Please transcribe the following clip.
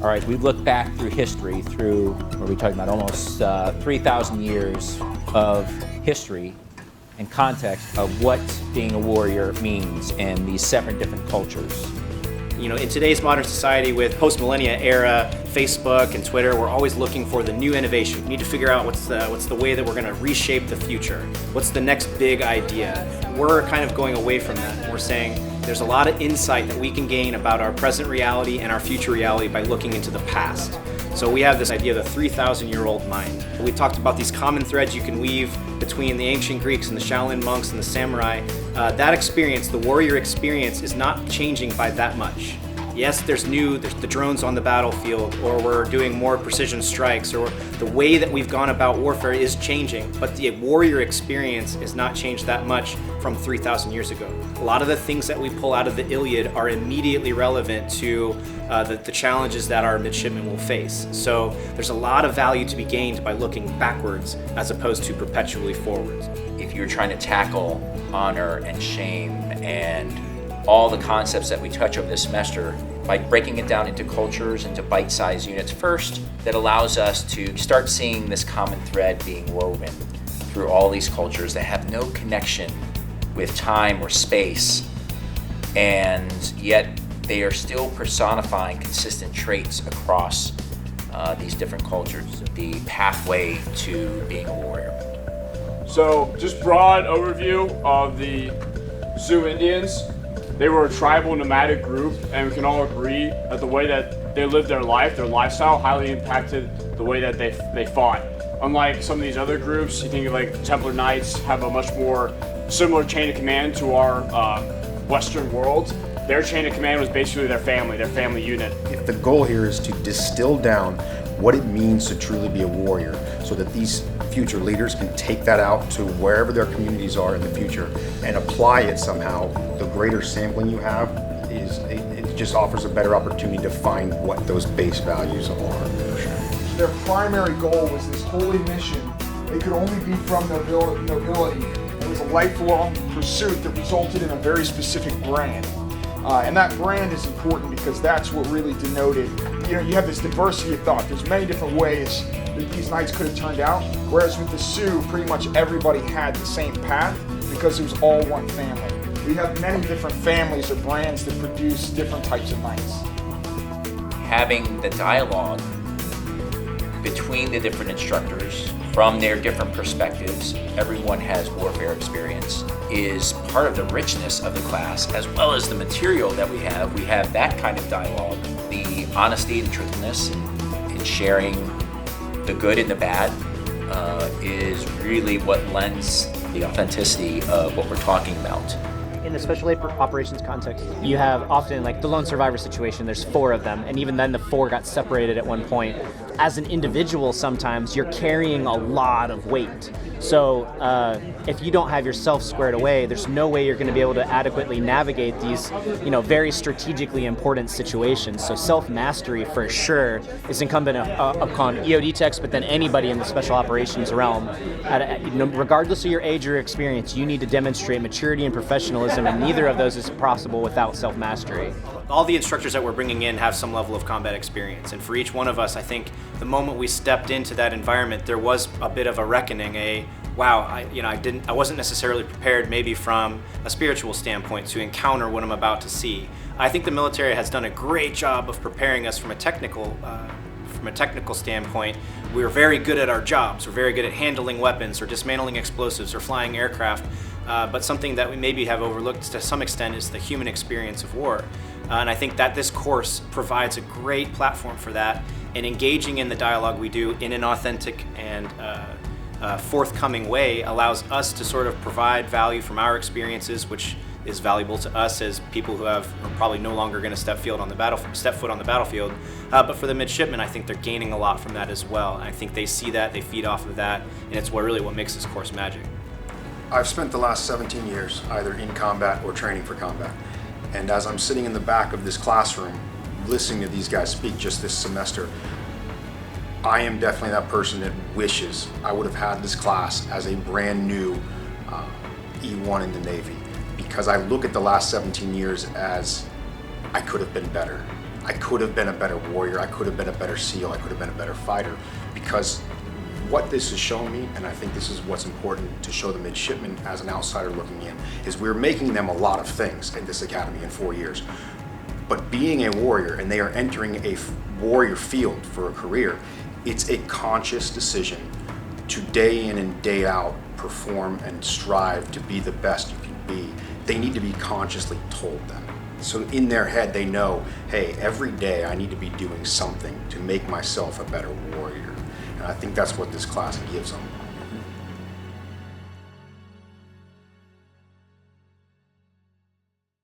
All right, we look back through history, through, what are we talking about, almost 3,000 years of history and context of what being a warrior means in these 7 different cultures. You know, in today's modern society with post-millennia era, Facebook and Twitter, we're always looking for the new innovation. We need to figure out what's the way that we're going to reshape the future. What's the next big idea? We're kind of going away from that. We're saying there's a lot of insight that we can gain about our present reality and our future reality by looking into the past. So we have this idea of the 3,000-year-old mind. We talked about these common threads you can weave between the ancient Greeks and the Shaolin monks and the samurai. That experience, the warrior experience, is not changing by that much. Yes, there's the drones on the battlefield, or we're doing more precision strikes, or the way that we've gone about warfare is changing, but the warrior experience is not changed that much from 3,000 years ago. A lot of the things that we pull out of the Iliad are immediately relevant to the challenges that our midshipmen will face. So there's a lot of value to be gained by looking backwards as opposed to perpetually forwards. If you're trying to tackle honor and shame and all the concepts that we touch over this semester, by breaking it down into cultures, into bite-sized units first, that allows us to start seeing this common thread being woven through all these cultures that have no connection with time or space, and yet they are still personifying consistent traits across these different cultures, the pathway to being a warrior. So, just broad overview of the Sioux Indians. They were a tribal nomadic group, and we can all agree that the way that they lived their life, their lifestyle, highly impacted the way that they fought. Unlike some of these other groups, you think of like Templar Knights have a much more similar chain of command to our Western world. Their chain of command was basically their family unit. If the goal here is to distill down what it means to truly be a warrior, so that these future leaders can take that out to wherever their communities are in the future and apply it somehow, the greater sampling you have it just offers a better opportunity to find what those base values are. Their primary goal was this holy mission. It could only be from nobility. It was a lifelong pursuit that resulted in a very specific brand. And that brand is important because that's what really denoted, you have this diversity of thought. There's many different ways that these knights could have turned out, whereas with the Sioux, pretty much everybody had the same path because it was all one family. We have many different families or brands that produce different types of knights. Having the dialogue between the different instructors from their different perspectives, everyone has warfare experience, is part of the richness of the class, as well as the material that we have. We have that kind of dialogue, the honesty and truthfulness and sharing the good and the bad is really what lends the authenticity of what we're talking about. In the special operations context, you have often like the lone survivor situation, there's 4 of them, and even then the 4 got separated at one point. As an individual, sometimes you're carrying a lot of weight. So if you don't have yourself squared away, there's no way you're going to be able to adequately navigate these, very strategically important situations. So self-mastery for sure is incumbent upon EOD techs, but then anybody in the special operations realm. Regardless of your age or experience, you need to demonstrate maturity and professionalism, and neither of those is possible without self-mastery. All the instructors that we're bringing in have some level of combat experience, and for each one of us, I think the moment we stepped into that environment, there was a bit of a reckoning, I wasn't necessarily prepared maybe from a spiritual standpoint to encounter what I'm about to see. I think the military has done a great job of preparing us from a technical standpoint. We were very good at our jobs. We're very good at handling weapons or dismantling explosives or flying aircraft. But something that we maybe have overlooked to some extent is the human experience of war. And I think that this course provides a great platform for that, and engaging in the dialogue we do in an authentic and forthcoming way allows us to sort of provide value from our experiences, which is valuable to us as people who are probably no longer going to step foot on the battlefield. But for the midshipmen, I think they're gaining a lot from that as well. And I think they see that, they feed off of that, and it's what makes this course magic. I've spent the last 17 years either in combat or training for combat. And as I'm sitting in the back of this classroom, listening to these guys speak just this semester, I am definitely that person that wishes I would have had this class as a brand new E1 in the Navy. Because I look at the last 17 years as I could have been better. I could have been a better warrior, I could have been a better SEAL, I could have been a better fighter, because what this has shown me, and I think this is what's important to show the midshipmen as an outsider looking in, is we're making them a lot of things in this academy in 4 years. But being a warrior, and they are entering a warrior field for a career, it's a conscious decision to day in and day out perform and strive to be the best you can be. They need to be consciously told that. So in their head they know, hey, every day I need to be doing something to make myself a better warrior. And I think that's what this class gives them.